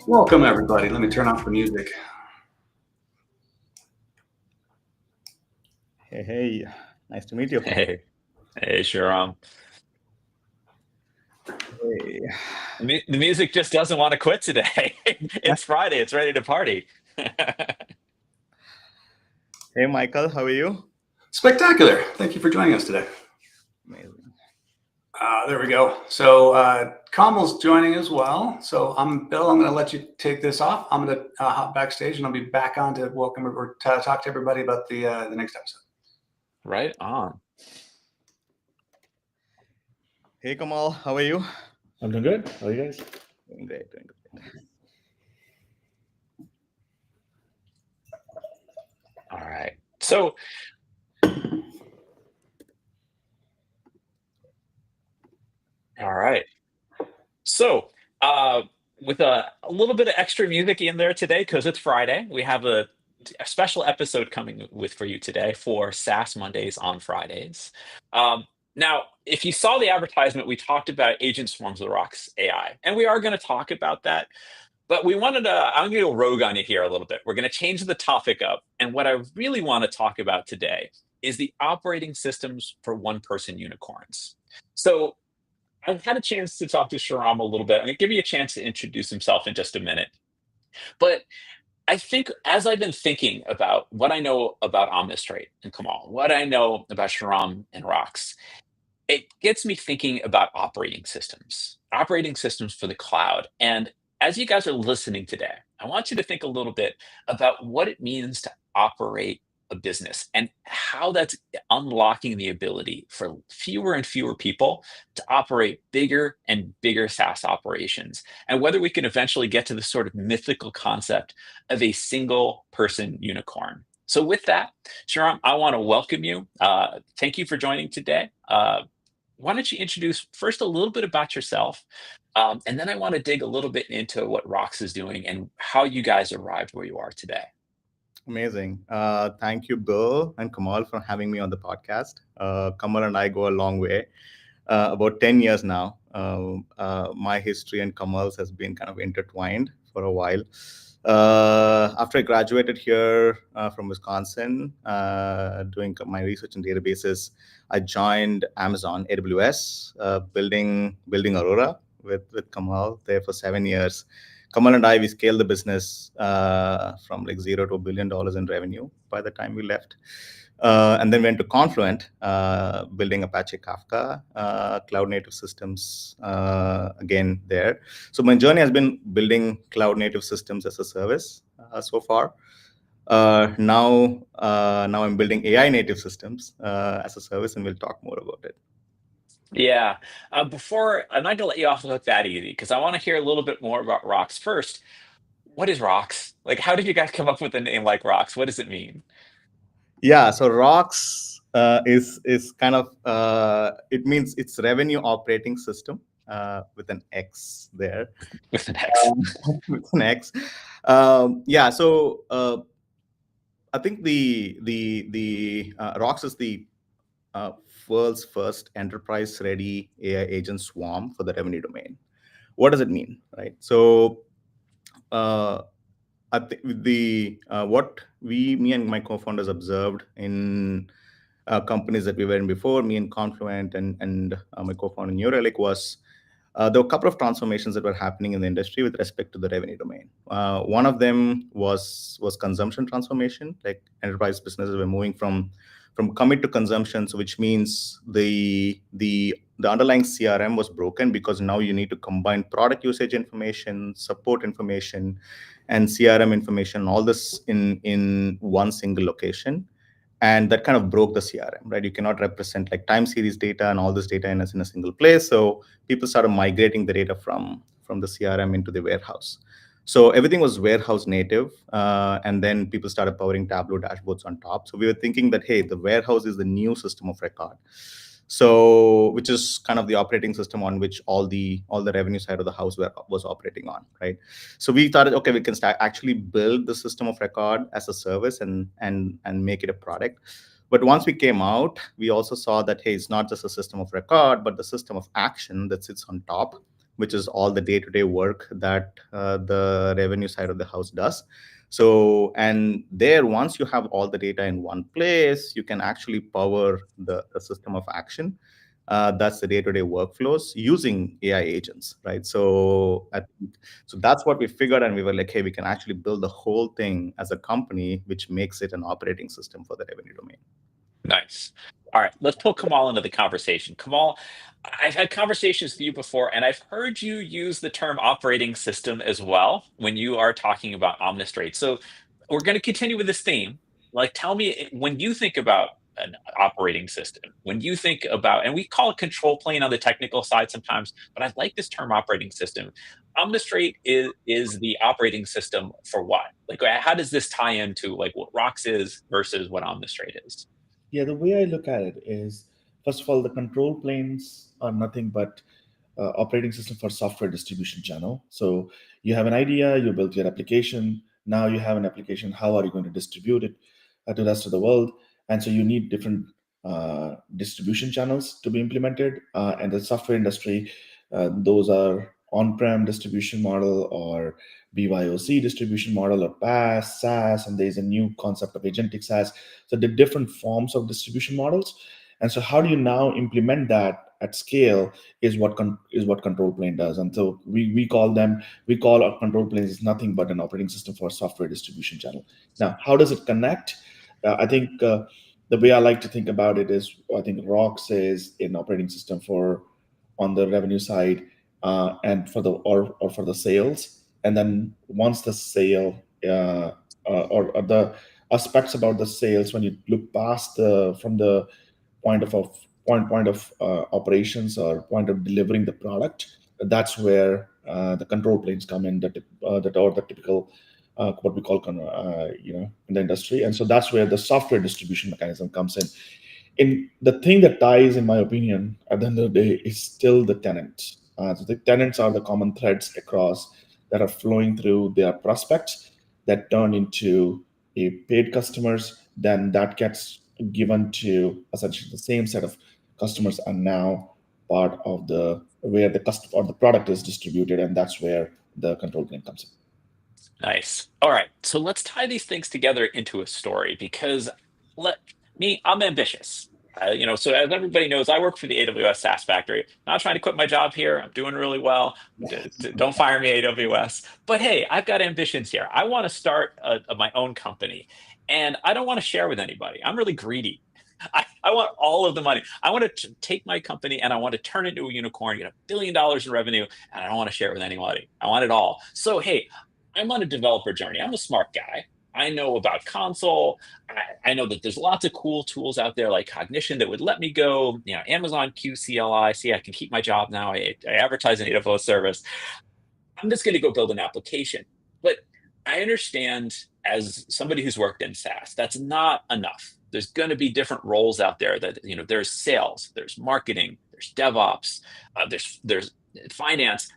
Welcome, everybody. Let me turn off the music. Hey, nice to meet you. Hey, Sharam. Hey. The music just doesn't want to quit today. It's Friday. It's ready to party. Hey, Michael, how are you? Spectacular. Thank you for joining us today. Amazing. There we go. So Kamal's joining as well. So I'm Bill. I'm going to let you take this off. I'm going to hop backstage, and I'll be back on to welcome or talk to everybody about the next episode. Right on. Hey, Kamal, how are you? I'm doing good. How are you guys? Doing great, doing great. All right. So, with a little bit of extra music in there today, because it's Friday, we have a special episode coming with for you today for SaaS Mondays on Fridays. Now, if you saw the advertisement, we talked about agent swarms with Rox AI, and we are going to talk about that. But I'm going to go rogue on you here a little bit. We're going to change the topic up. And what I really want to talk about today is the operating systems for one-person unicorns. So I've had a chance to talk to Sharam a little bit. I'm going to give you a chance to introduce himself in just a minute. But I think as I've been thinking about what I know about Omnistrate and Kamal, what I know about Sharam and Rox, it gets me thinking about operating systems for the cloud. And as you guys are listening today, I want you to think a little bit about what it means to operate a business and how that's unlocking the ability for fewer and fewer people to operate bigger and bigger SaaS operations, and whether we can eventually get to the sort of mythical concept of a single person unicorn. So with that, Sharam, I want to welcome you. Thank you for joining today. Why don't you introduce first a little bit about yourself, and then I want to dig a little bit into what Rox is doing and how you guys arrived where you are today. Amazing. Thank you, Bill and Kamal, for having me on the podcast. Kamal and I go a long way, about 10 years now. My history and Kamal's has been kind of intertwined for a while. After I graduated here from Wisconsin, doing my research in databases, I joined Amazon AWS, building Aurora with Kamal there for 7 years. Kamal and I, we scaled the business from like $0 to $1 billion in revenue by the time we left. And then went to Confluent, building Apache Kafka, cloud native systems again there. So my journey has been building cloud native systems as a service so far. Now I'm building AI native systems as a service, and we'll talk more about it. Yeah. Before, I'm not going to let you off the hook that easy because I want to hear a little bit more about Rox. First, what is Rox? Like, how did you guys come up with a name like Rox? What does it mean? Yeah, so Rox is kind of it means it's revenue operating system with an X there. With an X. With an X. Yeah, so I think the Rox is the world's first enterprise-ready AI agent swarm for the revenue domain. What does it mean, right? So I think what me and my co-founders observed in companies that we were in before, me and Confluent and my co-founder New Relic, was there were a couple of transformations that were happening in the industry with respect to the revenue domain. One of them was consumption transformation. Like enterprise businesses were moving from commit to consumption, so which means the underlying CRM was broken because now you need to combine product usage information, support information, and CRM information, all this in one single location. And that kind of broke the CRM, right? You cannot represent like time series data and all this data in a single place. So people started migrating the data from the CRM into the warehouse. So everything was warehouse native, and then people started powering Tableau dashboards on top. So we were thinking that, hey, the warehouse is the new system of record. So which is kind of the operating system on which all the revenue side of the house was operating on, right? So we thought, okay, we can actually build the system of record as a service and make it a product. But once we came out, we also saw that, hey, it's not just a system of record, but the system of action that sits on top which is all the day-to-day work that the revenue side of the house does. So, and there, once you have all the data in one place, you can actually power the system of action. That's the day-to-day workflows using AI agents, right? So, so that's what we figured, and we were like, hey, we can actually build the whole thing as a company, which makes it an operating system for the revenue domain. Nice. All right, let's pull Kamal into the conversation. Kamal, I've had conversations with you before, and I've heard you use the term operating system as well when you are talking about Omnistrate. So we're going to continue with this theme. Like, tell me, when you think about an operating system, when you think about, and we call it control plane on the technical side sometimes, but I like this term operating system. Omnistrate is the operating system for what? Like, how does this tie into like what Rox is versus what Omnistrate is? Yeah, the way I look at it is, first of all, the control planes are nothing but operating system for software distribution channel. So you have an idea, you built your application. Now you have an application. How are you going to distribute it to the rest of the world? And so you need different distribution channels to be implemented. And the software industry, those are on-prem distribution model or BYOC distribution model or PaaS, SaaS, and there's a new concept of agentic SaaS. So the different forms of distribution models. And so how do you now implement that at scale is what control plane does. And so we call our control planes is nothing but an operating system for software distribution channel. Now, how does it connect? I think the way I like to think about it is, I think Rox is an operating system for on the revenue side and for the or for the sales. And then once the sale or the aspects about the sales, when you look past from the point of operations or point of delivering the product, that's where the control planes come in, that are the typical what we call in the industry. And so that's where the software distribution mechanism comes in. In the thing that ties, in my opinion, at the end of the day, is still the tenants. So the tenants are the common threads across that are flowing through their prospects that turn into a paid customers. Then that gets given to essentially the same set of customers are now part of the where the customer or the product is distributed, and that's where the control plane comes in. Nice. All right. So let's tie these things together into a story because I'm ambitious. So as everybody knows, I work for the AWS SaaS factory. Not trying to quit my job here. I'm doing really well. Don't fire me, AWS. But hey, I've got ambitions here. I want to start my own company, and I don't want to share with anybody. I'm really greedy. I want all of the money. I want to take my company and I want to turn it into a unicorn, get $1 billion in revenue, and I don't want to share it with anybody. I want it all. So hey, I'm on a developer journey. I'm a smart guy. I know about console. I know that there's lots of cool tools out there like Cognition that would let me go, Amazon QCLI. See, I can keep my job now. I advertise an AWS service. I'm just going to go build an application. But I understand, as somebody who's worked in SaaS, that's not enough. There's going to be different roles out there that, there's sales, there's marketing, there's DevOps, there's finance.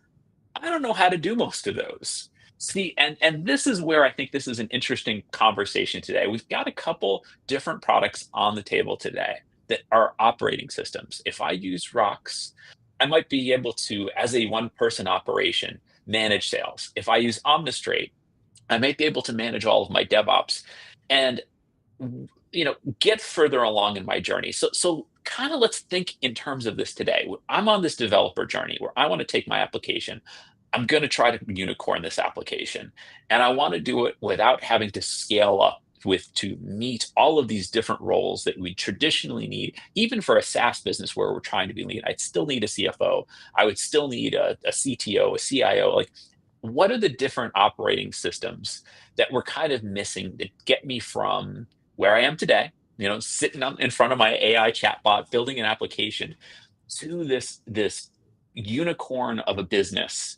I don't know how to do most of those. See, and this is where I think this is an interesting conversation today. We've got a couple different products on the table today that are operating systems. If I use Rox, I might be able to, as a one-person operation, manage sales. If I use Omnistrate, I might be able to manage all of my DevOps and get further along in my journey. So kind of let's think in terms of this today. I'm on this developer journey where I want to take my application. I'm going to try to unicorn this application. And I want to do it without having to scale up to meet all of these different roles that we traditionally need. Even for a SaaS business where we're trying to be lean, I'd still need a CFO. I would still need a CTO, a CIO. Like, what are the different operating systems that we're kind of missing that get me from where I am today, sitting in front of my AI chatbot, building an application, to this unicorn of a business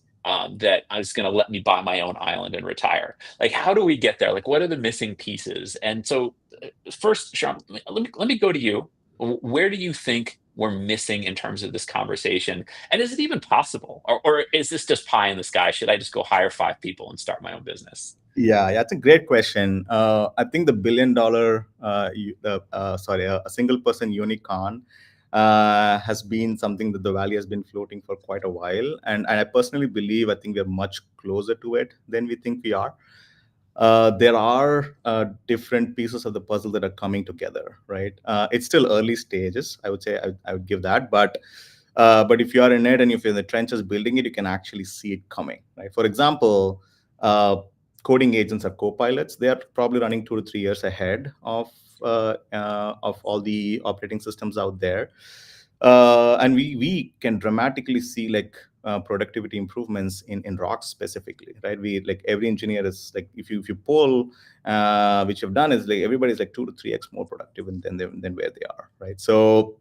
that is going to let me buy my own island and retire? Like, how do we get there? Like, what are the missing pieces? And so first, Sean, let me go to you. Where do you think we're missing in terms of this conversation? And is it even possible? Or is this just pie in the sky? Should I just go hire 5 people and start my own business? Yeah, that's a great question. I think the $1 billion, a single person unicorn has been something that the Valley has been floating for quite a while. And I personally believe, I think we're much closer to it than we think we are. There are different pieces of the puzzle that are coming together, right? It's still early stages, I would say. I would give that, but if you are in it and if you're in the trenches building it, you can actually see it coming, right? For example, coding agents or co-pilots, they are probably running 2 to 3 years ahead of all the operating systems out there. And we can dramatically see like productivity improvements in Rox specifically, right? We like every engineer is like, if you poll, which you've done, is like everybody's like 2 to 3x more productive than where they are, right? So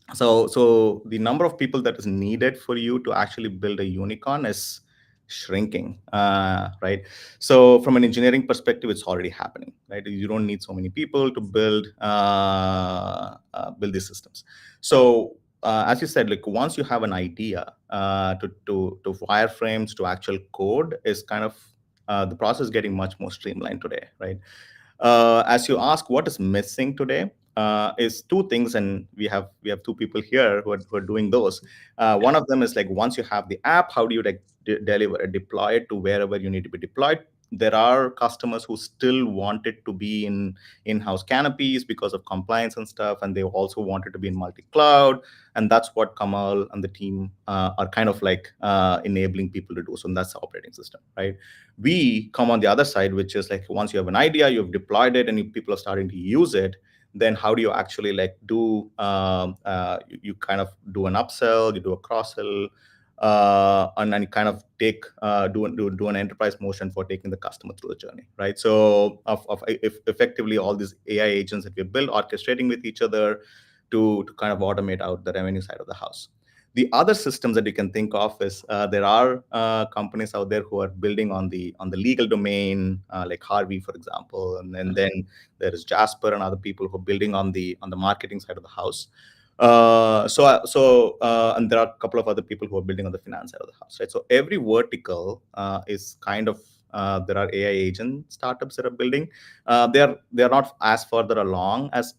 the number of people that is needed for you to actually build a unicorn is shrinking, right? So from an engineering perspective, it's already happening, right? You don't need so many people to build these systems. So as you said, like once you have an idea to wireframes to actual code is kind of the process getting much more streamlined today, right? As you ask, what is missing today? Is two things, and we have two people here who are doing those. One of them is like once you have the app, how do you like deliver deploy it to wherever you need to be deployed? There are customers who still want it to be in-house canopies because of compliance and stuff, and they also want it to be in multi-cloud, and that's what Kamal and the team are kind of like enabling people to do. So that's the operating system, right? We come on the other side, which is like once you have an idea, you've deployed it, and people are starting to use it, then how do you actually like do you kind of do an upsell, you do a cross sell, and then kind of take do an enterprise motion for taking the customer through the journey, right? So if effectively all these AI agents that we build orchestrating with each other to kind of automate out the revenue side of the house. The other systems that you can think of is there are companies out there who are building on the legal domain, like Harvey, for example, and then there is Jasper and other people who are building on the marketing side of the house. And there are a couple of other people who are building on the finance side of the house, right? So every vertical is kind of there are AI agent startups that are building. They are not as further along as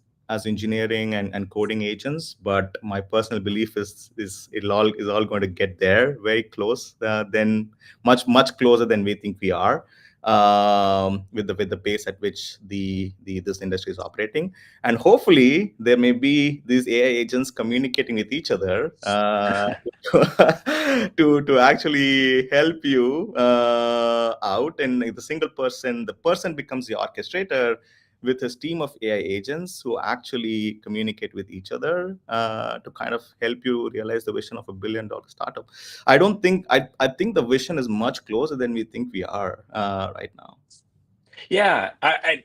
engineering and coding agents, but my personal belief is it all going to get there very close, then much closer than we think we are, with the pace at which this industry is operating. And hopefully there may be these AI agents communicating with each other to actually help you out, and the person becomes the orchestrator with his team of AI agents who actually communicate with each other to kind of help you realize the vision of $1 billion startup. I think the vision is much closer than we think we are right now. Yeah,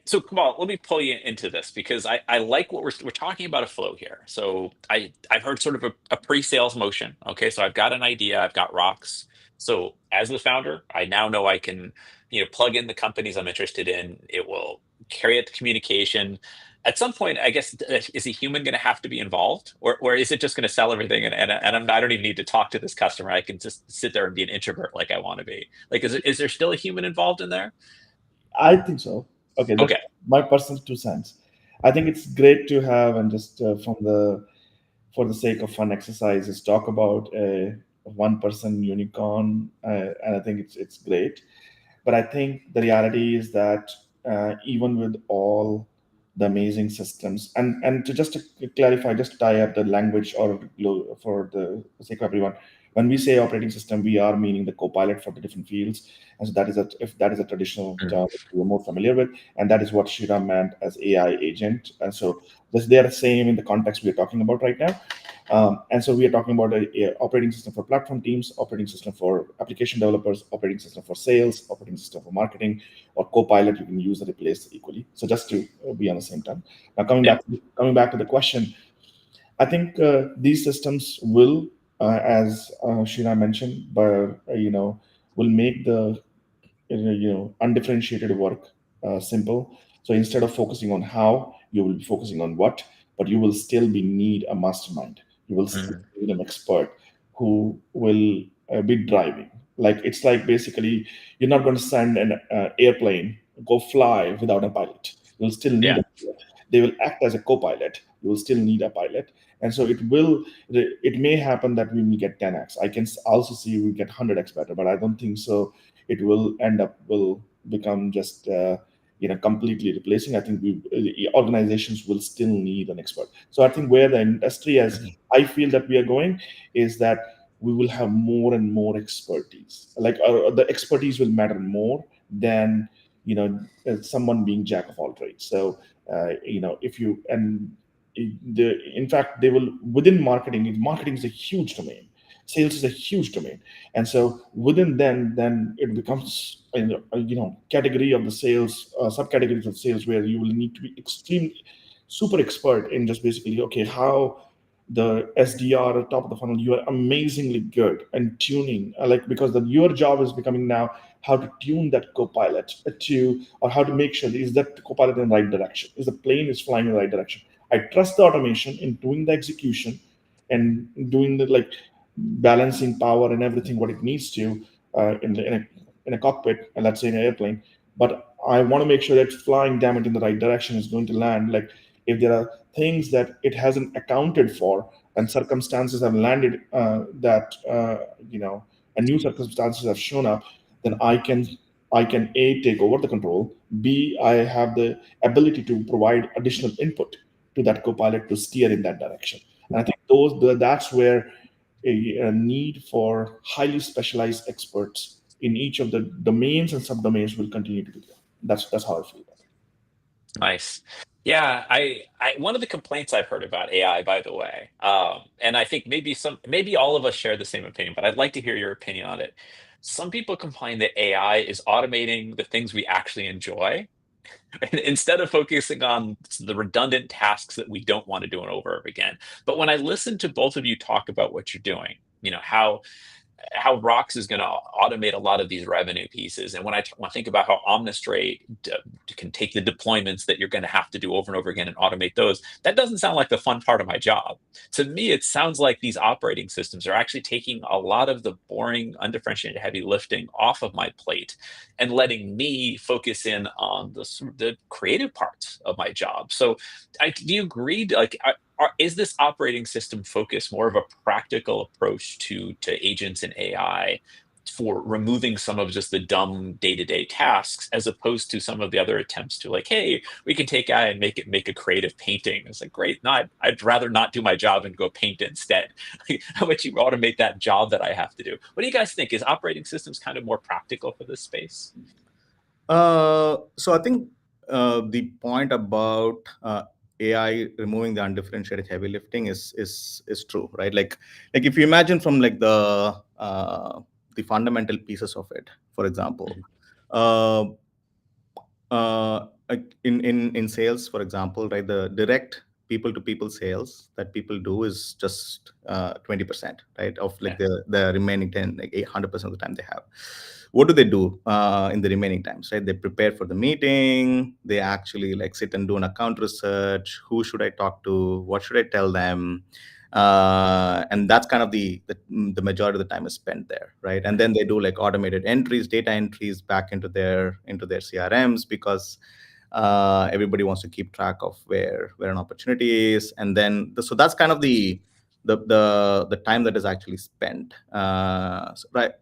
so Kamal, let me pull you into this because I like what we're talking about, a flow here. So I've heard sort of a pre-sales motion. Okay, so I've got an idea, I've got Rox. So as the founder, I now know I can plug in the companies I'm interested in. It will carry out the communication. At some point, I guess, is a human going to have to be involved, or is it just going to sell everything? And I don't even need to talk to this customer. I can just sit there and be an introvert like I want to be. Like, is there still a human involved in there? I think so. Okay, that's my personal 2 cents. I think it's great to have, and just for the sake of fun exercises, talk about a one-person unicorn, and I think it's great. But I think the reality is that even with all the amazing systems, and to clarify, just to tie up the language, or for the sake of everyone, when we say operating system, we are meaning the copilot for the different fields. And so if that is a traditional term that we're more familiar with, and that is what Shira meant as AI agent. And so they are the same in the context we are talking about right now. And so we are talking about a operating system for platform teams, operating system for application developers, operating system for sales, operating system for marketing, or Copilot. You can use and replace equally. So just to be on the same time. Now coming back to the question, I think these systems will, as Shira mentioned, but will make the undifferentiated work simple. So instead of focusing on how, you will be focusing on what, but you will still need a mastermind. You will still need an expert who will be driving. Like, it's like basically you're not going to send an airplane go fly without a pilot. You'll still need a pilot. They will act as a co-pilot. You will still need a pilot. And so it may happen that we will get 10x. I can also see we get 100x better, but I don't think so. It will become just completely replacing. I think organizations will still need an expert. So I think where the industry, as I feel that we are going, is that we will have more and more expertise. Like the expertise will matter more than someone being jack of all trades. So if you and in fact they will, within marketing is a huge domain, sales is a huge domain, and so within then it becomes category of the sales, subcategories of sales, where you will need to be extremely super expert in just basically, okay, how the SDR at top of the funnel, you are amazingly good and tuning, because your job is becoming now how to tune that copilot or how to make sure, is that copilot in the right direction? Is the plane is flying in the right direction? I trust the automation in doing the execution and doing the balancing power and everything what it needs to in a cockpit, and let's say in an airplane. But I want to make sure that flying, damn it, in the right direction is going to land. Like if there are things that it hasn't accounted for and circumstances have landed and new circumstances have shown up, then I can A, take over the control, B, I have the ability to provide additional input to that copilot to steer in that direction. And I think that's where a need for highly specialized experts in each of the domains and subdomains will continue to be there. That's how I feel about it. Nice. Yeah, I one of the complaints I've heard about AI, by the way, and I think maybe all of us share the same opinion, but I'd like to hear your opinion on it. Some people complain that AI is automating the things we actually enjoy, and instead of focusing on the redundant tasks that we don't want to do over and over again. But when I listen to both of you talk about what you're doing, how Rox is going to automate a lot of these revenue pieces. And when I think about how Omnistrate can take the deployments that you're going to have to do over and over again and automate those, that doesn't sound like the fun part of my job. To me, it sounds like these operating systems are actually taking a lot of the boring, undifferentiated heavy lifting off of my plate and letting me focus in on the creative parts of my job. So do you agree? Is this operating system focus more of a practical approach to agents and AI for removing some of just the dumb day-to-day tasks, as opposed to some of the other attempts to hey, we can take AI and make a creative painting? It's like, great, no, I'd rather not do my job and go paint instead. How about you automate that job that I have to do? What do you guys think? Is operating systems kind of more practical for this space? So I think the point about AI removing the undifferentiated heavy lifting is true, right? Like if you imagine from the fundamental pieces of it, for example, in sales, for example, right, the direct people to people sales that people do is just 20%, right, of the remaining 10, 100% of the time they have. What do they do in the remaining times, right? They prepare for the meeting. They actually sit and do an account research. Who should I talk to? What should I tell them? And that's kind of the majority of the time is spent there, right? And then they do automated entries, data entries back into their CRMs, because everybody wants to keep track of where an opportunity is. And then so that's kind of the time that is actually spent, right?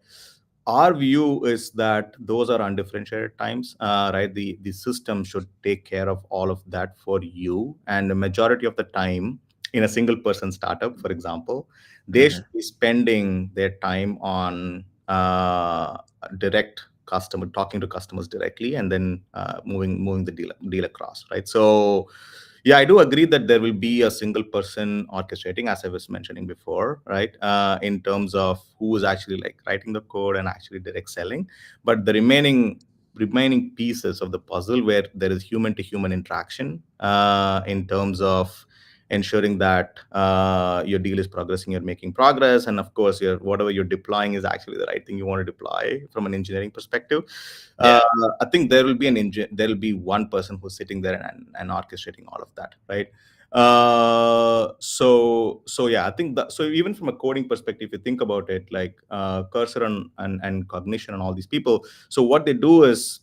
Our view is that those are undifferentiated times, right? The system should take care of all of that for you. And the majority of the time in a single person startup, for example, they should be spending their time on direct customer, talking to customers directly, and then moving the deal across, right? So yeah, I do agree that there will be a single person orchestrating, as I was mentioning before, right? In terms of who is actually writing the code and actually direct selling. But the remaining pieces of the puzzle, where there is human to human interaction, in terms of ensuring that your deal is progressing, you're making progress, and of course whatever you're deploying is actually the right thing you want to deploy from an engineering perspective. I think there will be one person who's sitting there and orchestrating all of that, right? So yeah, I think that, so even from a coding perspective, if you think about it, Cursor and Cognition and all these people, so what they do is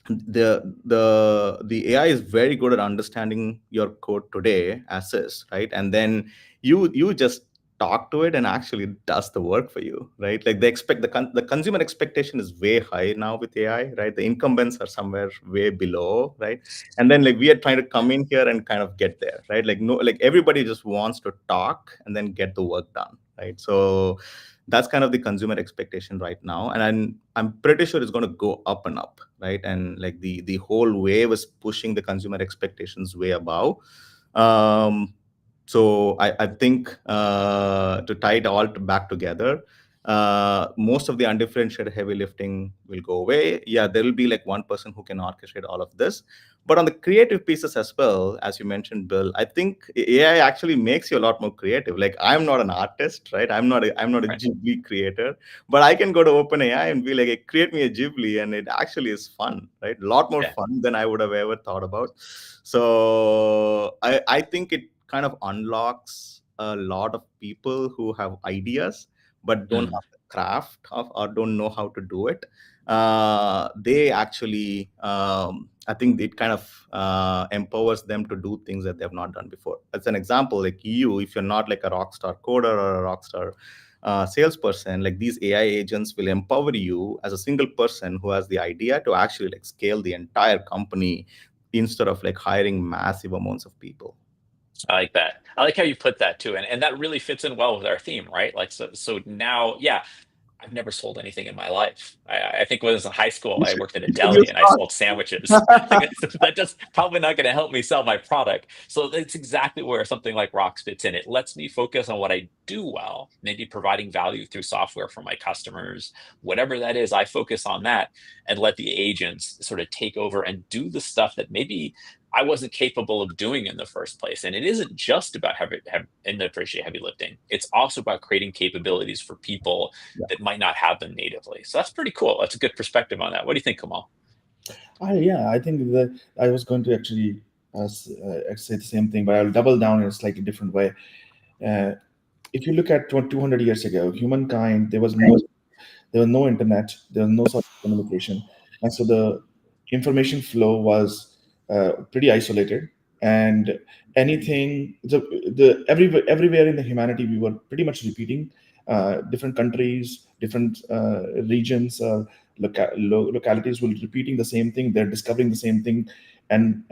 the AI is very good at understanding your code today as is, right? And then you just talk to it and actually does the work for you, right? Like they expect the consumer expectation is way high now with AI, right? The incumbents are somewhere way below, right? And then like we are trying to come in here and kind of get there, right? Like no, like everybody just wants to talk and then get the work done, right? So that's kind of the consumer expectation right now, and I'm pretty sure it's going to go up and up, right? And like the whole wave is pushing the consumer expectations way above. So I think to tie it all back together, most of the undifferentiated heavy lifting will go away. Yeah, there will be like one person who can orchestrate all of this. But on the creative pieces as well, as you mentioned, Bill, I think AI actually makes you a lot more creative. Like I'm not an artist, right? I'm not a Right. Ghibli creator, but I can go to OpenAI and be like, hey, create me a Ghibli, and it actually is fun, right? A lot more Yeah. fun than I would have ever thought about. So I think it kind of unlocks a lot of people who have ideas but don't Mm. have the craft of or don't know how to do it. They actually, I think it kind of empowers them to do things that they have not done before. As an example, like you, if you're not like a rock star coder or a rock star salesperson, like these AI agents will empower you as a single person who has the idea to actually like scale the entire company instead of like hiring massive amounts of people. I like that. I like how you put that too, and that really fits in well with our theme, right? Like so now, yeah, I've never sold anything in my life. I think when I was in high school, You I should, worked at a you should use deli and I sold sandwiches. Like that just probably not going to help me sell my product. So that's exactly where something like Rox fits in. It lets me focus on what I do well, maybe providing value through software for my customers, whatever that is. I focus on that and let the agents sort of take over and do the stuff that maybe I wasn't capable of doing in the first place. And it isn't just about heavy lifting. It's also about creating capabilities for people that might not have them natively. So that's pretty cool. That's a good perspective on that. What do you think, Kamal? Yeah, I think that I was going to actually say the same thing, but I'll double down in a slightly different way. Uh, if you look at 200 years ago, humankind, there was no internet, there was no sort of communication, and so the information flow was pretty isolated. And anything, everywhere in the humanity, we were pretty much repeating. Different countries, different regions, localities will repeating the same thing. They're discovering the same thing, and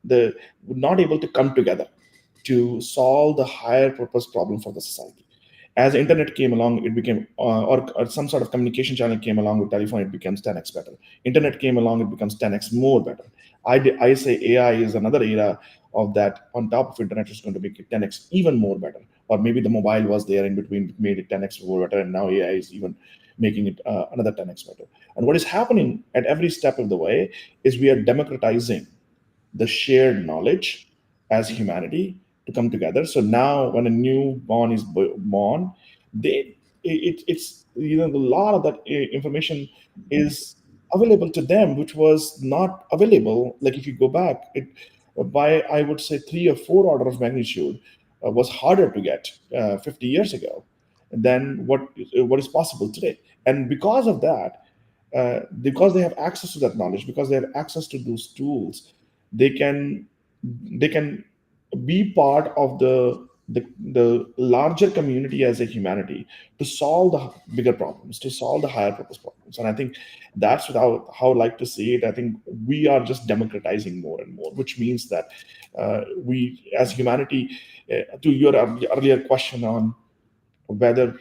the not able to come together to solve the higher purpose problem for the society. As internet came along, it became or some sort of communication channel came along with telephone, it becomes 10x better. Internet came along, it becomes 10x more better. I say AI is another era of that. On top of internet is going to make it 10x even more better, or maybe the mobile was there in between, made it 10x more better, and now AI is even making it another 10x better. And what is happening at every step of the way is we are democratizing the shared knowledge as humanity to come together. So now, when a newborn is born, it's a lot of that information is available to them, which was not available. Like if you go back, it by I would say 3 or 4 order of magnitude was harder to get 50 years ago than what is possible today. And because of that, because they have access to that knowledge, because they have access to those tools, they can be part of the larger community as a humanity to solve the bigger problems, to solve the higher purpose problems. And I think that's how I like to see it. I think we are just democratizing more and more, which means that we as humanity, to your earlier question on whether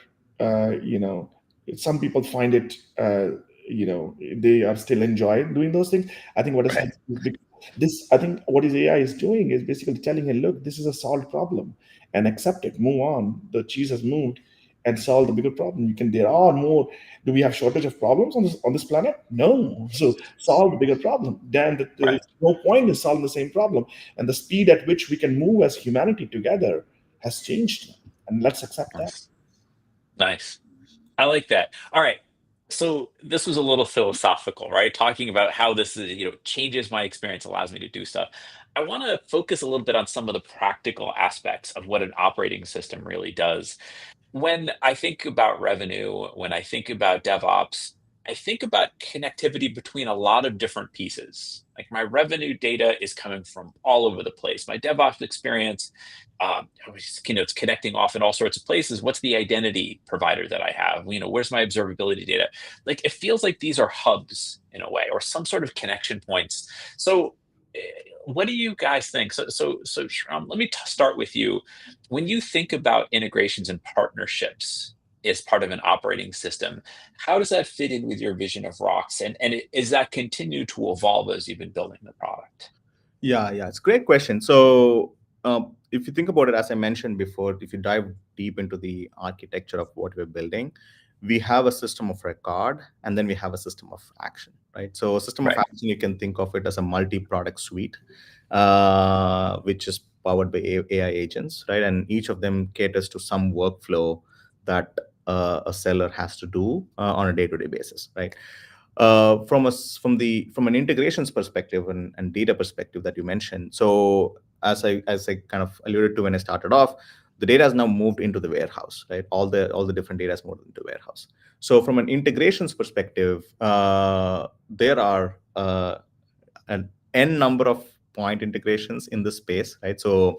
some people find it, they are still enjoying doing those things. I think what is Right. happening is this. I think what is AI is doing is basically telling you, look, this is a solved problem, and accept it, move on. The cheese has moved, and solve the bigger problem. There are more. Do we have shortage of problems on this planet? No. So solve the bigger problem. Then there is Right. no point in solving the same problem, and the speed at which we can move as humanity together has changed, and let's accept that. Nice. Nice. I like that. All right. So this was a little philosophical, right? Talking about how this is, changes my experience, allows me to do stuff. I want to focus a little bit on some of the practical aspects of what an operating system really does. When I think about revenue, when I think about DevOps, I think about connectivity between a lot of different pieces. Like my revenue data is coming from all over the place. My DevOps experience, it's connecting off in all sorts of places. What's the identity provider that I have? Where's my observability data? Like it feels like these are hubs in a way, or some sort of connection points. So, what do you guys think? So, Shram, let me start with you. When you think about integrations and partnerships as part of an operating system, how does that fit in with your vision of Rox? And is that continue to evolve as you've been building the product? Yeah, it's a great question. So if you think about it, as I mentioned before, if you dive deep into the architecture of what we're building, we have a system of record and then we have a system of action, right? So a system of Right. action, you can think of it as a multi-product suite, which is powered by AI agents, right? And each of them caters to some workflow that a seller has to do on a day-to-day basis, right? From an integrations perspective and data perspective that you mentioned. So as I kind of alluded to when I started off, the data has now moved into the warehouse, right? All the different data has moved into warehouse. So from an integrations perspective, there are an n number of point integrations in this space, right? So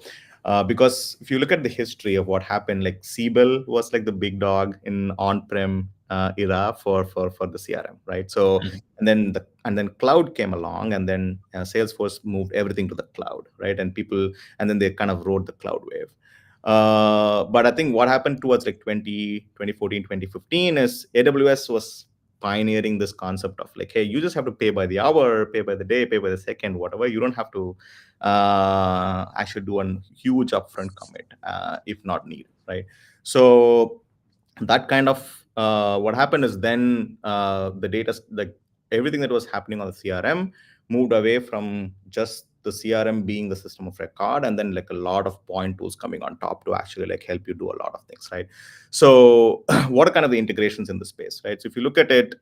because if you look at the history of what happened, like Siebel was like the big dog in on-prem era for the CRM, right? So Mhm. and then cloud came along, and then Salesforce moved everything to the cloud, right? And then they kind of rode the cloud wave. But I think what happened towards like 2014, 2015 is AWS was pioneering this concept of like, hey, you just have to pay by the hour, pay by the day, pay by the second, whatever. You don't have to actually do a huge upfront commit if not needed, right? So that kind of what happened is then the data, like everything that was happening on the CRM moved away from just the CRM being the system of record, and then like a lot of point tools coming on top to actually like help you do a lot of things, right? So what are kind of the integrations in the space, right? So if you look at it,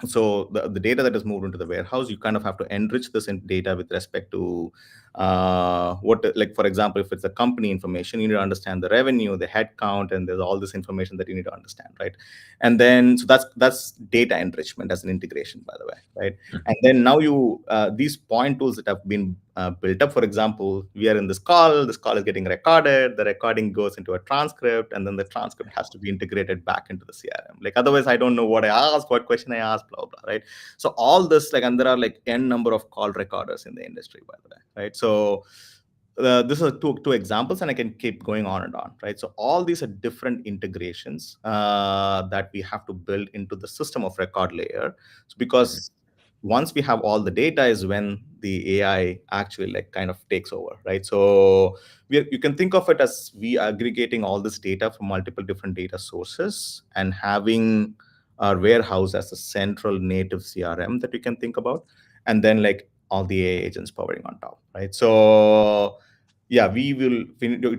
so the data that is moved into the warehouse, you kind of have to enrich this in data with respect to like for example, if it's a company information, you need to understand the revenue, the head count, and there's all this information that you need to understand, right? And then so that's data enrichment as an integration, by the way, right? And then now these point tools that have been built up, for example, we are in this call is getting recorded, the recording goes into a transcript, and then the transcript has to be integrated back into the CRM. Like otherwise I don't know what I asked, what question I asked, blah blah, right? So all this, like, and there are like n number of call recorders in the industry, by the way, right? So this are two examples, and I can keep going on and on, right? So all these are different integrations that we have to build into the system of record layer. So because once we have all the data is when the AI actually like kind of takes over, right? So you can think of it as we aggregating all this data from multiple different data sources and having our warehouse as a central native CRM that we can think about, and then like all the AI agents powering on top, right? So yeah, we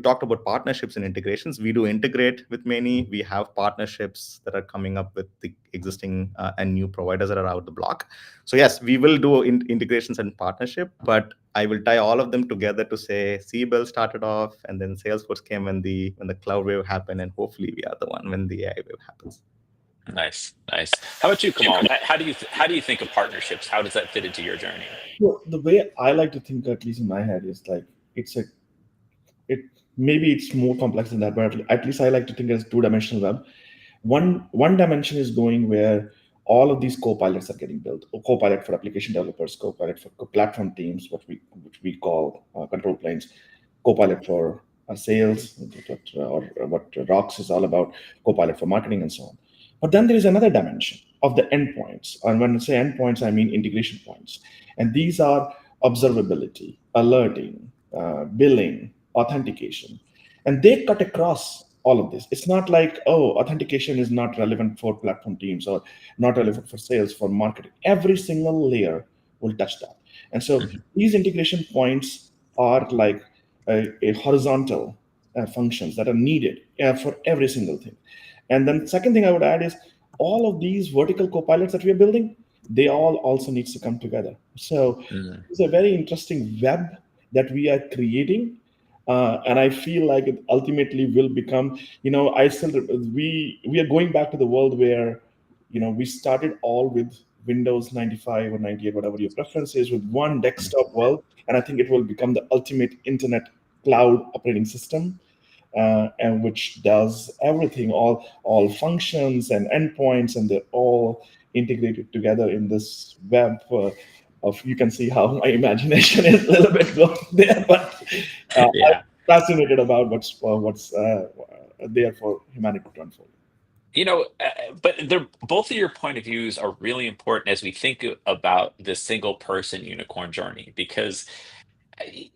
talked about partnerships and integrations. We do integrate with many. We have partnerships that are coming up with the existing and new providers that are out the block. So yes, we will do integrations and partnership, but I will tie all of them together to say Siebel started off, and then Salesforce came when the cloud wave happened, and hopefully we are the one when the AI wave happens. Nice. How about you, Kamal? How do you think of partnerships? How does that fit into your journey? Well, the way I like to think, at least in my head, is like it maybe it's more complex than that, but at least I like to think as two-dimensional web. One dimension is going where all of these co-pilots are getting built. Co-pilot for application developers, co-pilot for platform teams, which we call control planes, co-pilot for sales, or what Rox is all about, co-pilot for marketing and so on. But then there is another dimension of the endpoints. And when I say endpoints, I mean integration points. And these are observability, alerting, billing, authentication. And they cut across all of this. It's not like, oh, authentication is not relevant for platform teams or not relevant for sales, for marketing. Every single layer will touch that. And so these integration points are like a horizontal functions that are needed for every single thing. And then the second thing I would add is all of these vertical copilots that we are building, they all also needs to come together. So it's a very interesting web that we are creating. And I feel like it ultimately will become, we are going back to the world where we started all with Windows 95 or 98, whatever your preference is, with one desktop world. And I think it will become the ultimate internet cloud operating system, and which does everything, all functions and endpoints, and they're all integrated together in this web of, you can see how my imagination is a little bit going there, but Yeah. I'm fascinated about what's there for humanity to unfold. But both of your point of views are really important as we think about this single person unicorn journey, because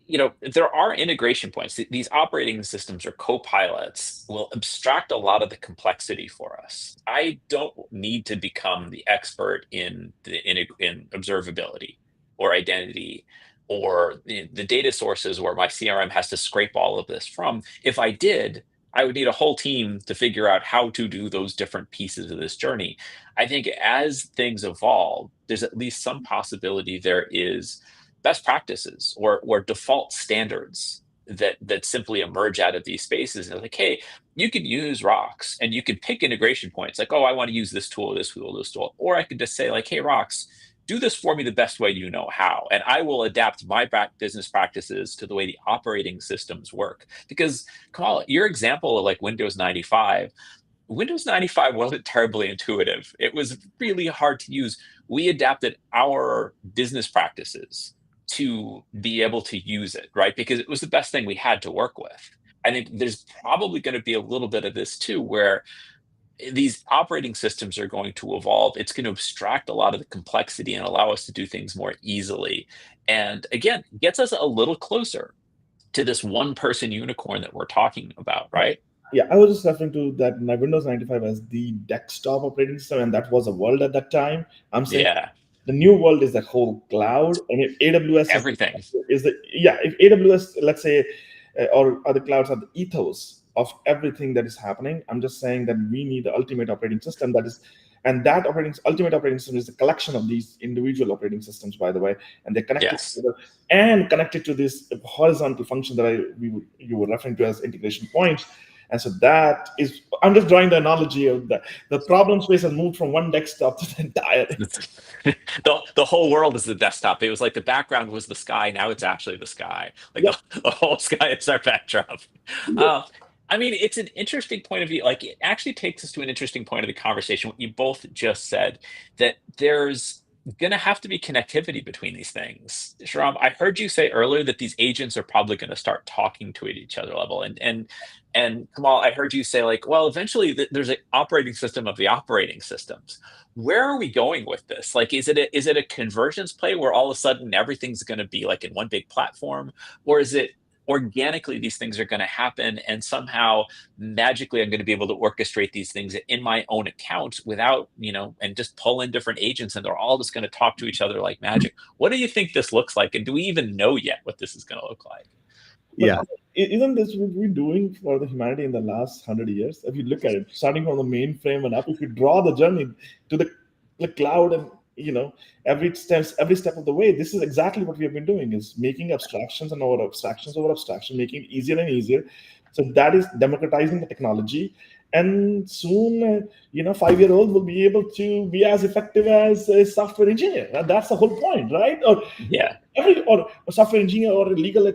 there are integration points. These operating systems or co-pilots will abstract a lot of the complexity for us. I don't need to become the expert in observability or identity or the data sources where my CRM has to scrape all of this from. If I did, I would need a whole team to figure out how to do those different pieces of this journey. I think as things evolve, there's at least some possibility there is best practices or default standards that simply emerge out of these spaces. And like, hey, you could use Rox and you could pick integration points like, oh, I want to use this tool, this tool, this tool. Or I could just say like, hey, Rox, do this for me the best way you know how. And I will adapt my business practices to the way the operating systems work. Because Kamal, your example of like Windows 95 wasn't terribly intuitive. It was really hard to use. We adapted our business practices to be able to use it, right? Because it was the best thing we had to work with. I think there's probably going to be a little bit of this too, where these operating systems are going to evolve. It's going to abstract a lot of the complexity and allow us to do things more easily. And again, gets us a little closer to this one person unicorn that we're talking about, right? Yeah, I was just referring to that Windows 95 as the desktop operating system, and that was a world at that time. I'm saying the new world is the whole cloud. I mean, AWS everything is if AWS, let's say, or other clouds are the ethos of everything that is happening. I'm just saying that we need the ultimate operating system and that ultimate operating system is the collection of these individual operating systems, by the way, and they're connected together and connected to this horizontal function that you were referring to as integration points. And so that is, I'm just drawing the analogy of the problem space has moved from one desktop to the entire. The whole world is the desktop. It was like the background was the sky. Now it's actually the sky. Like the whole sky is our backdrop. I mean, it's an interesting point of view. Like, it actually takes us to an interesting point of the conversation. What you both just said, that there's going to have to be connectivity between these things. Shram, I heard you say earlier that these agents are probably going to start talking to each other level. And Kamal, I heard you say like, well, eventually there's an operating system of the operating systems. Where are we going with this? Like, is it a convergence play where all of a sudden everything's going to be like in one big platform, or is it organically these things are going to happen and somehow magically I'm going to be able to orchestrate these things in my own account without, and just pull in different agents and they're all just going to talk to each other like magic? What do you think this looks like? And do we even know yet what this is going to look like? But isn't this what we're doing for the humanity in the last 100 years? If you look at it, starting from the mainframe and up, if you draw the journey to the cloud and every step of the way, this is exactly what we have been doing, is making abstractions and over abstraction, making it easier and easier. So that is democratizing the technology. And soon, 5-year-old will be able to be as effective as a software engineer. That's the whole point, right? Or a software engineer or a legal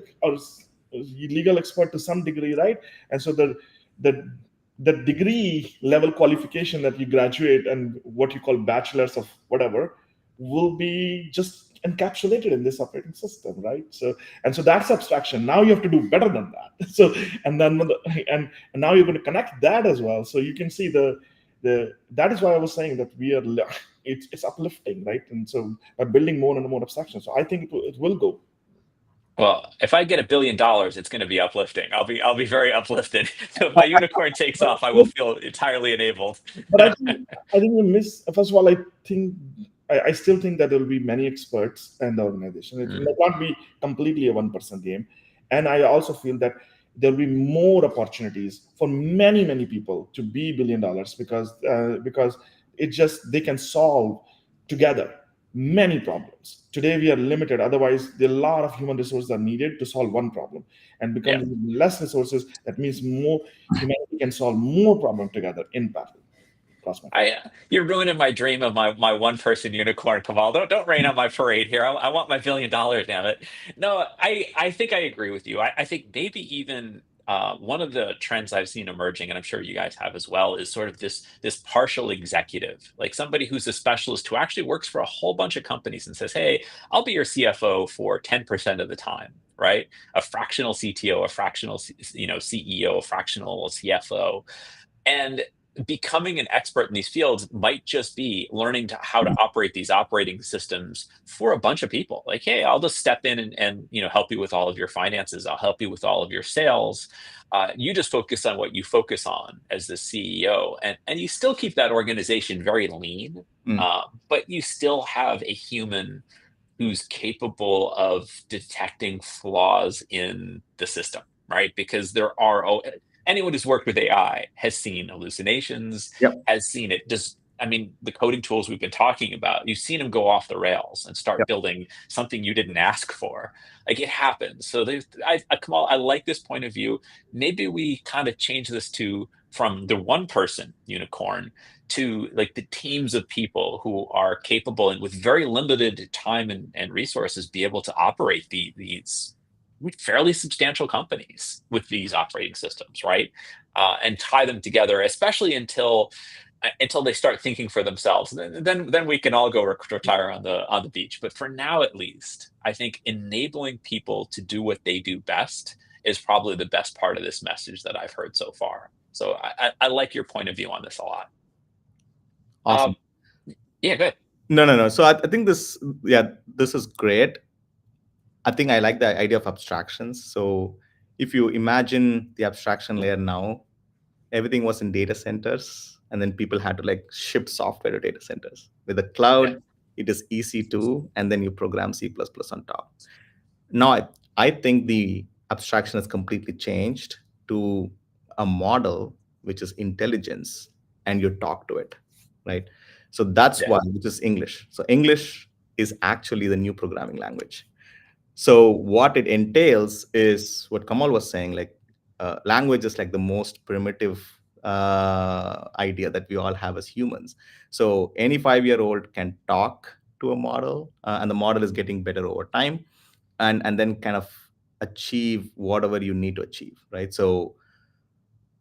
expert to some degree, right? And so the degree level qualification that you graduate and what you call bachelors of whatever will be just encapsulated in this operating system, right? So that's abstraction. Now you have to do better than that. So and now you're going to connect that as well. So you can see that is why I was saying that it's uplifting, right? And so by building more and more abstraction, so I think it will go. Well, if I get $1 billion, it's going to be uplifting. I'll be very uplifted. So if my unicorn takes off, I will feel entirely enabled. But I think we miss. First of all, I still think that there will be many experts in the organization. It might not be completely a 1% game, and I also feel that there will be more opportunities for many people to be $1 billion because they can solve together many problems. Today we are limited. Otherwise, there are a lot of human resources are needed to solve one problem. And because less resources, that means more humanity can solve more problems together in parallel. cross my fingers. You're ruining my dream of my one person unicorn, Kamal. Don't rain on my parade here. I want my $1 billion, damn it. No, I think I agree with you. I think maybe even one of the trends I've seen emerging, and I'm sure you guys have as well, is sort of this partial executive, like somebody who's a specialist who actually works for a whole bunch of companies and says, "Hey, I'll be your CFO for 10% of the time." Right? A fractional CTO, a fractional CEO, a fractional CFO, and becoming an expert in these fields might just be learning how to operate these operating systems for a bunch of people. Like, hey, I'll just step in and help you with all of your finances. I'll help you with all of your sales. You just focus on what you focus on as the CEO, and you still keep that organization very lean, but you still have a human who's capable of detecting flaws in the system, right? Because anyone who's worked with AI has seen hallucinations, Yep. has seen it just, I mean, the coding tools we've been talking about, you've seen them go off the rails and start building something you didn't ask for. Like, it happens. So Kamal, I like this point of view. Maybe we kind of change this from the one person unicorn to like the teams of people who are capable and with very limited time and resources be able to operate these fairly substantial companies with these operating systems, right? And tie them together, especially until they start thinking for themselves. Then we can all go retire on the beach. But for now, at least, I think enabling people to do what they do best is probably the best part of this message that I've heard so far. So I like your point of view on this a lot. Awesome. Yeah, good. No. So I think this is great. I think I like the idea of abstractions. So if you imagine the abstraction layer now, everything was in data centers, and then people had to like ship software to data centers. With the cloud, it is EC2, and then you program C++ on top. Now, I think the abstraction has completely changed to a model which is intelligence, and you talk to it, right? So that's why, which is English. So English is actually the new programming language. So what it entails is what Kamal was saying, like language is like the most primitive idea that we all have as humans. So any 5-year-old can talk to a model, and the model is getting better over time, and then kind of achieve whatever you need to achieve, right? So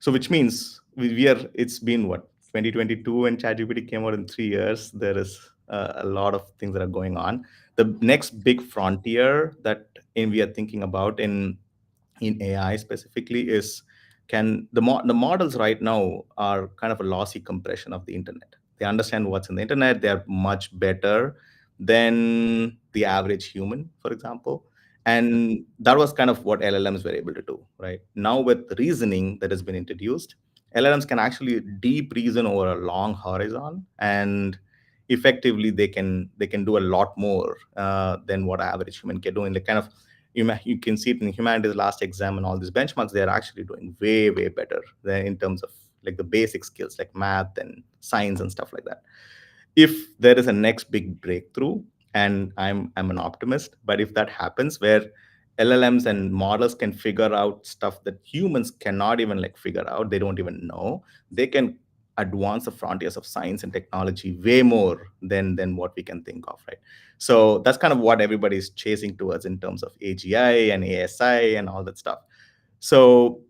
which means it's been what, 2022, when ChatGPT came out. In 3 years, there is a lot of things that are going on. The next big frontier that we are thinking about in AI specifically is, the models right now are kind of a lossy compression of the internet. They understand what's in the internet. They're much better than the average human, for example. And that was kind of what LLMs were able to do, right? Now with reasoning that has been introduced, LLMs can actually deep reason over a long horizon, and effectively they can do a lot more than what average human can do. In the kind of, you can see it in humanities last exam and all these benchmarks, they're actually doing way better than in terms of like the basic skills like math and science and stuff like that. If there is a next big breakthrough, and I'm an optimist, but if that happens where LLMs and models can figure out stuff that humans cannot even like figure out, they don't even know, they can advance the frontiers of science and technology way more than what we can think of, right? So that's kind of what everybody's chasing towards in terms of AGI and ASI and all that stuff. So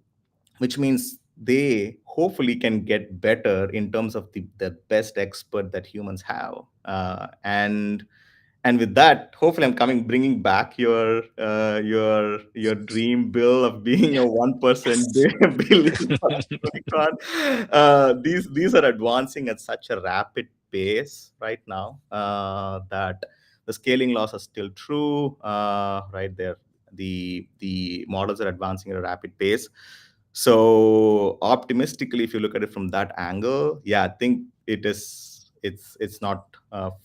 which means they hopefully can get better in terms of the best expert that humans have. And with that, hopefully I'm bringing back your dream, Bill, of being a one-person billion unicorn. These are advancing at such a rapid pace right now that the scaling laws are still true, right there. The models are advancing at a rapid pace. So optimistically, if you look at it from that angle, yeah, I think it's not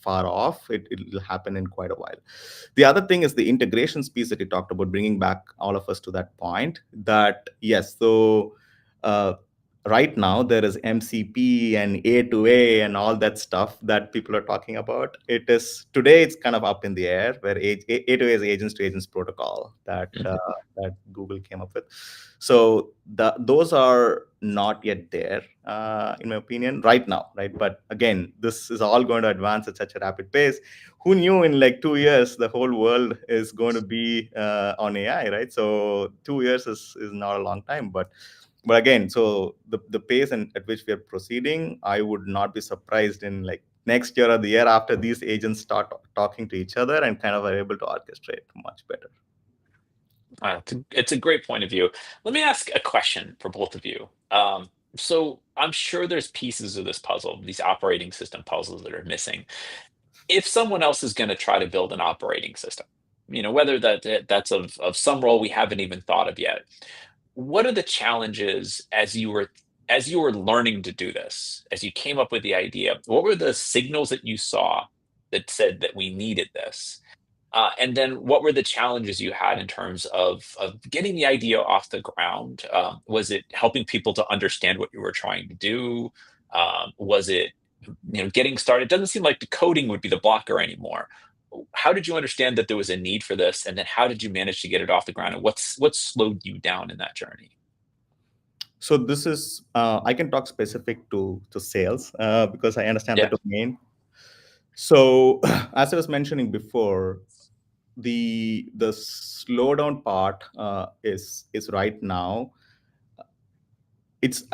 far off. It'll happen in quite a while. The other thing is the integrations piece that you talked about, bringing back all of us to that point. That yes, so right now there is MCP and A2A and all that stuff that people are talking about. Today it's kind of up in the air, where A2A is agents to agents protocol that Google came up with. So those are not yet there, in my opinion, right now, right? But again, this is all going to advance at such a rapid pace. Who knew in like 2 years the whole world is going to be on AI, right? So 2 years is not a long time, but again, so the pace and at which we are proceeding, I would not be surprised in like next year or the year after these agents start talking to each other and kind of are able to orchestrate much better. It's a great point of view. Let me ask a question for both of you. So I'm sure there's pieces of this puzzle, these operating system puzzles that are missing. If someone else is going to try to build an operating system, whether that's of some role we haven't even thought of yet, what are the challenges as you were learning to do this, as you came up with the idea? What were the signals that you saw that said that we needed this? And then what were the challenges you had in terms of getting the idea off the ground? Was it helping people to understand what you were trying to do? Was it getting started? It doesn't seem like the coding would be the blocker anymore. How did you understand that there was a need for this? And then how did you manage to get it off the ground? And what slowed you down in that journey? So this is, I can talk specific to sales because I understand the domain. So as I was mentioning before, the slowdown part is right now. It's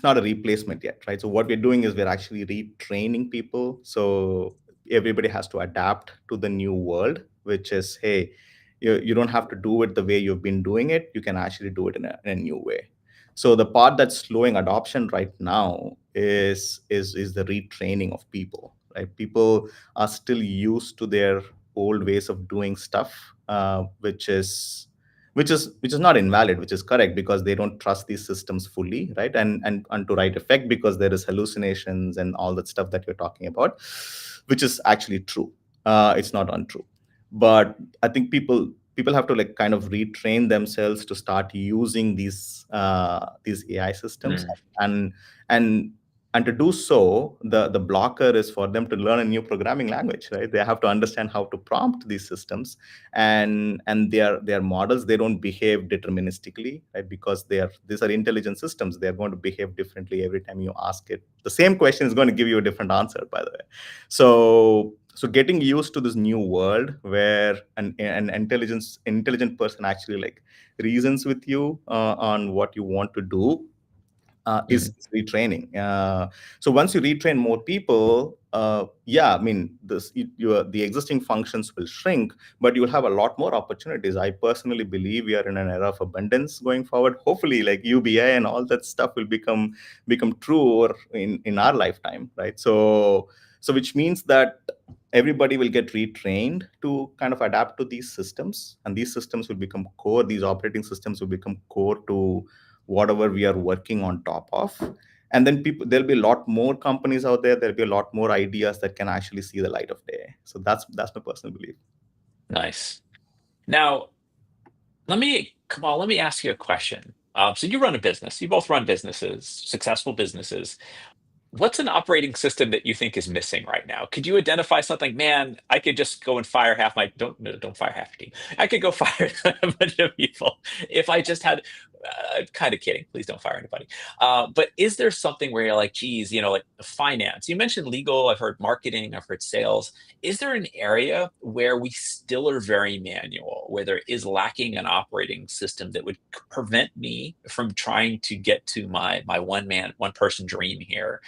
not a replacement yet, right? So what we're doing is we're actually retraining people. So everybody has to adapt to the new world, which is, hey, you don't have to do it the way you've been doing it. You can actually do it in a new way. So the part that's slowing adoption right now is the retraining of people, right? People are still used to their old ways of doing stuff, which is not invalid, which is correct, because they don't trust these systems fully, right? And to right effect, because there is hallucinations and all that stuff that you're talking about, which is actually true. It's not untrue, but I think people have to like kind of retrain themselves to start using these AI systems. And to do so, the blocker is for them to learn a new programming language, right? They have to understand how to prompt these systems, and their models, they don't behave deterministically, right? Because these are intelligent systems. They're going to behave differently every time you ask it. The same question is going to give you a different answer, by the way. So getting used to this new world where an intelligent person actually like reasons with you on what you want to do is retraining. So once you retrain more people, the existing functions will shrink, but you'll have a lot more opportunities. I personally believe we are in an era of abundance going forward. Hopefully, like UBI and all that stuff will become true or in our lifetime, right? So which means that everybody will get retrained to kind of adapt to these systems, and these systems will become core. These operating systems will become core to whatever we are working on top of. And then there'll be a lot more companies out there. There'll be a lot more ideas that can actually see the light of day. So that's my personal belief. Nice. Now, let me ask you a question. So you run a business. You both run businesses, successful businesses. What's an operating system that you think is missing right now? Could you identify something? Man, I could just go and fire half my don't fire half your team. I could go fire a bunch of people if I just had. Kind of kidding. Please don't fire anybody. But is there something where you're like, geez, like finance? You mentioned legal. I've heard marketing. I've heard sales. Is there an area where we still are very manual, where there is lacking an operating system that would prevent me from trying to get to my one person dream here?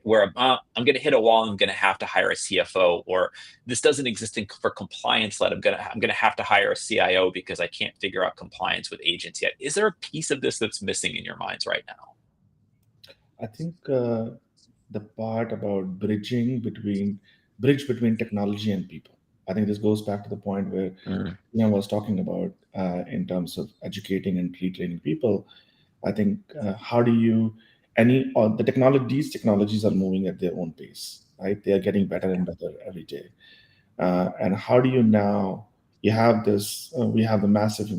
Where I'm going to hit a wall, I'm going to have to hire a CFO, or this doesn't exist for compliance led. I'm going to have to hire a CIO because I can't figure out compliance with agents yet. Is there a piece of this that's missing in your minds right now? I think the part about bridge between technology and people. I think this goes back to the point where I was talking about in terms of educating and retraining people. I think how do you these technologies are moving at their own pace, right? They are getting better and better every day. And how do you now? You have this. We have the massive,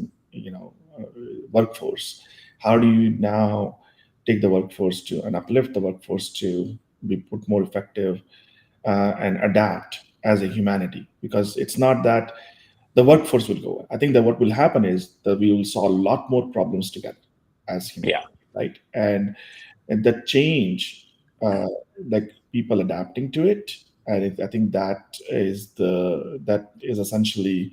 workforce. How do you now take the workforce and uplift the workforce to be put more effective and adapt as a humanity? Because it's not that the workforce will go. I think that what will happen is that we will solve a lot more problems together as humans. Yeah. right? And the change, like people adapting to it, I think that is essentially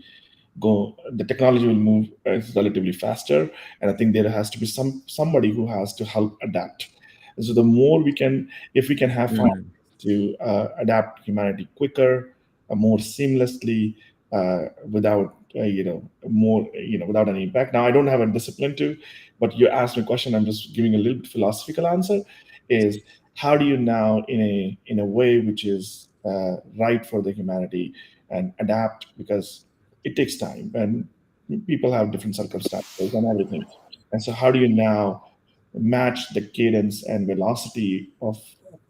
the technology will move relatively faster, and I think there has to be somebody who has to help adapt. And so the more we can, if we can have fun Mm. to adapt humanity quicker, more seamlessly, without more without any impact. Now I don't have a discipline to, but you asked me a question, I'm just giving a little bit philosophical answer, is how do you now in a way which is right for the humanity and adapt, because it takes time and people have different circumstances and everything. And so, how do you now match the cadence and velocity of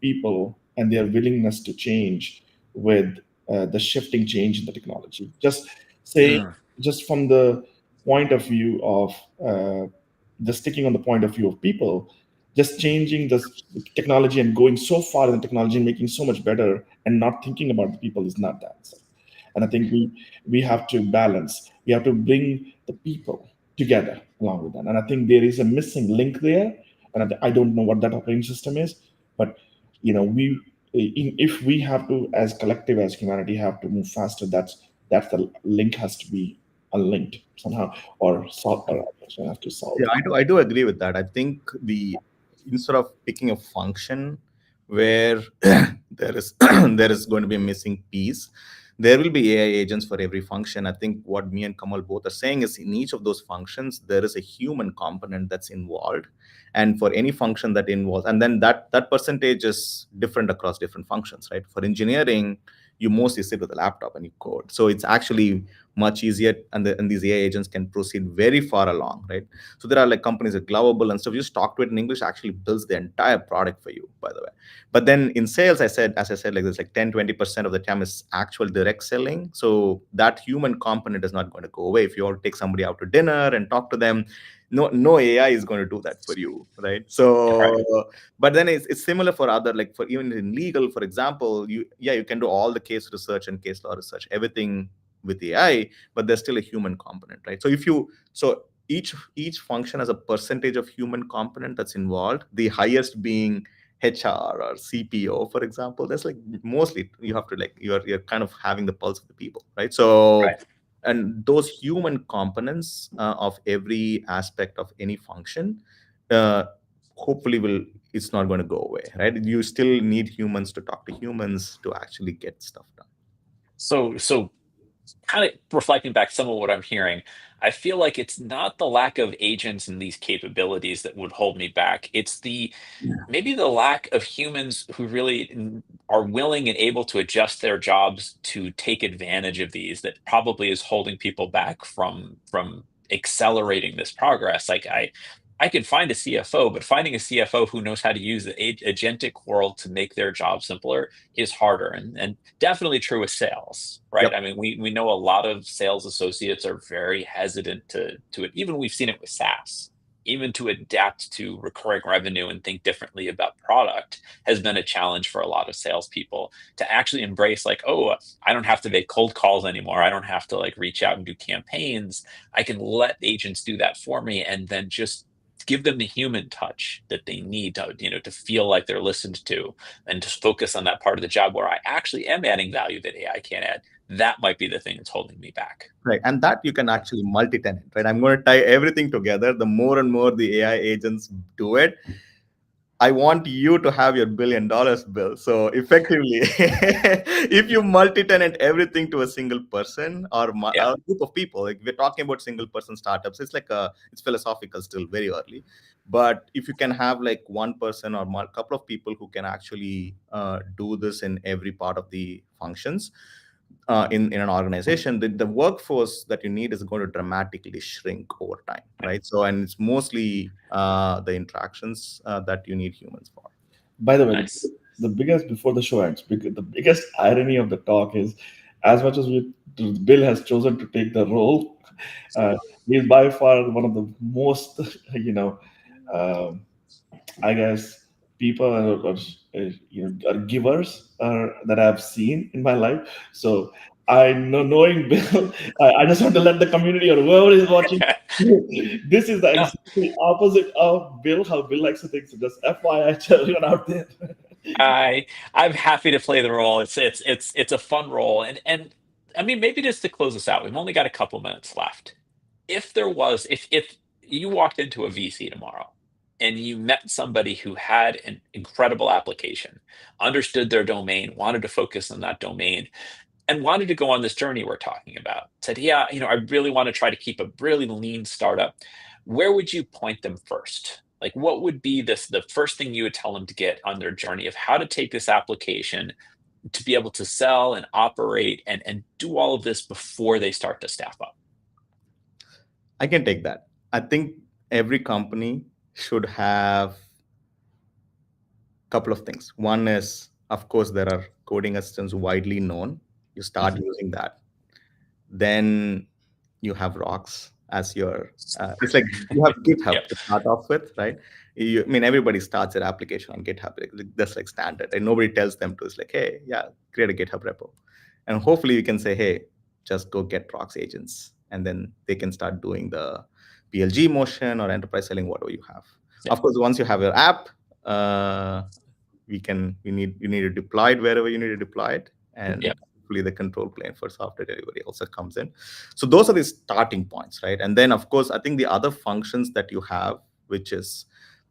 people and their willingness to change with the shifting change in the technology? Just saying, Mm. just from the point of view of just sticking on the point of view of people, just changing the technology and going so far in the technology and making so much better and not thinking about the people is not the answer. And I think we have to balance. We have to bring the people together along with that. And I think there is a missing link there. And I don't know what that operating system is, but if we have to, as collective, as humanity, have to move faster, that's the link has to be unlinked somehow, or solve, or have to solve. Yeah, I do agree with that. I think instead of picking a function where there is there is going to be a missing piece, there will be AI agents for every function. I think what me and Kamal both are saying is in each of those functions there is a human component that's involved, and for any function that involves, and then that percentage is different across different functions, right? For engineering, you mostly sit with a laptop and you code, so it's actually much easier, and these AI agents can proceed very far along, right? So there are like companies like Glovable and stuff. You just talk to it in English, actually builds the entire product for you, by the way. But then in sales, as I said, like there's like 10-20% of the time is actual direct selling. So that human component is not going to go away. If you want to take somebody out to dinner and talk to them, no AI is going to do that for you, right? So Right. but then it's similar for other, like for even in legal, for example, you can do all the case research and case law research, everything with AI, but there's still a human component, right? So each function has a percentage of human component that's involved, the highest being HR or CPO, for example. That's like mostly you have to like you're kind of having the pulse of the people, right? So Right. and those human components of every aspect of any function uh, hopefully will it's not going to go away, right? You still need humans to talk to humans to actually get stuff done. So kind of reflecting back some of what I'm hearing, I feel like it's not the lack of agents and these capabilities that would hold me back. It's maybe the lack of humans who really are willing and able to adjust their jobs to take advantage of these that probably is holding people back from accelerating this progress. Like I could find a CFO, but finding a CFO who knows how to use the agentic world to make their job simpler is harder, and definitely true with sales, right? Yep. I mean, we know a lot of sales associates are very hesitant to it. Even we've seen it with SaaS, even to adapt to recurring revenue and think differently about product has been a challenge for a lot of salespeople to actually embrace, like, oh, I don't have to make cold calls anymore. I don't have to like reach out and do campaigns. I can let agents do that for me, and then just give them the human touch that they need to, to feel like they're listened to, and just focus on that part of the job where I actually am adding value that AI can't add. That might be the thing that's holding me back. Right. And that you can actually multi-tenant, right? I'm going to tie everything together. The more and more the AI agents do it, I want you to have your $1 billion bill. So effectively, if you multi-tenant everything to a single person or Yeah. a group of people, like we're talking about single person startups, it's like it's philosophical still, very early. But if you can have like one person or a couple of people who can actually do this in every part of the functions, in an organization, the workforce that you need is going to dramatically shrink over time, right? So, and it's mostly the interactions that you need humans for. By the way, Nice. the biggest, before the show ends, the biggest irony of the talk is, as much as Bill has chosen to take the role, uh, he's by far one of the most, um I guess, people are givers that I've seen in my life. So I know, knowing Bill, I just want to let the community or whoever is watching This is the exactly opposite of Bill, how Bill likes to think. So just FYI to everyone out there. I'm happy to play the role. It's a fun role, and I mean, maybe just to close this out, we've only got a couple minutes left. If you walked into a VC tomorrow and you met somebody who had an incredible application, understood their domain, wanted to focus on that domain, and wanted to go on this journey we're talking about, said, yeah, I really want to try to keep a really lean startup, where would you point them first? Like, what would be the first thing you would tell them to get on their journey of how to take this application to be able to sell and operate and do all of this before they start to staff up? I can take that. I think every company should have a couple of things. One is, of course, there are coding assistants widely known. You start using that. Then you have Rox as your, it's like you have GitHub to start off with, right? I mean, everybody starts their application on GitHub. That's like standard. And nobody tells them to, it's like, hey, yeah, create a GitHub repo. And hopefully you can say, hey, just go get Rox agents. And then they can start doing the PLG motion or enterprise selling, whatever you have. Yeah. Of course, once you have your app, you need to deploy it wherever you need to deploy it. And hopefully the control plane for software delivery also comes in. So those are the starting points, right? And then, of course, I think the other functions that you have, which is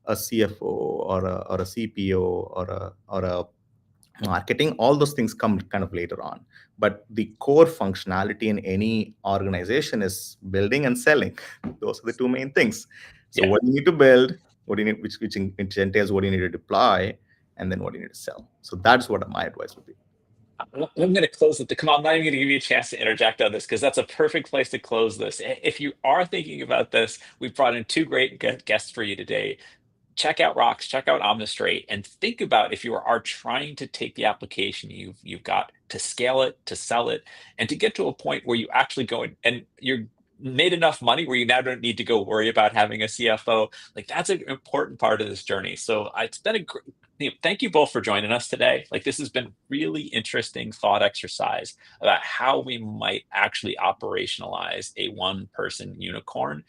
a CFO or a CPO or a marketing, all those things come kind of later on. But the core functionality in any organization is building and selling. Those are the two main things. So what you need to build, what you need, which entails what you need to deploy, and then what you need to sell. So that's what my advice would be. I'm going to close it. Come on, I'm not even going to give you a chance to interject on this because that's a perfect place to close this. If you are thinking about this, we've brought in two great guests for you today. Check out Rox, check out Omnistrate, and think about if you are trying to take the application you've got to scale it, to sell it, and to get to a point where you actually go and you're made enough money where you now don't need to go worry about having a CFO. Like, that's an important part of this journey. So it's been thank you both for joining us today. Like, this has been really interesting thought exercise about how we might actually operationalize a one-person unicorn.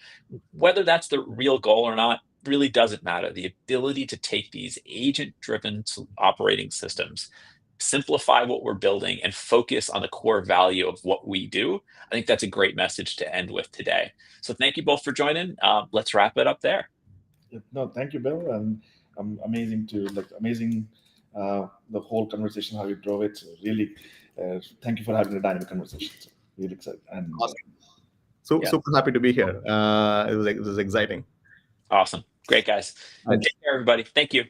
Whether that's the real goal or not really doesn't matter. The ability to take these agent-driven operating systems, simplify what we're building, and focus on the core value of what we do, I think that's a great message to end with today. So thank you both for joining. Let's wrap it up there. No, thank you, Bill. And amazing the whole conversation, how you drove it. So really, thank you for having a dynamic conversation. So really excited. And awesome. Super happy to be here. It was exciting. Awesome. Great, guys. Take care, everybody. Thank you.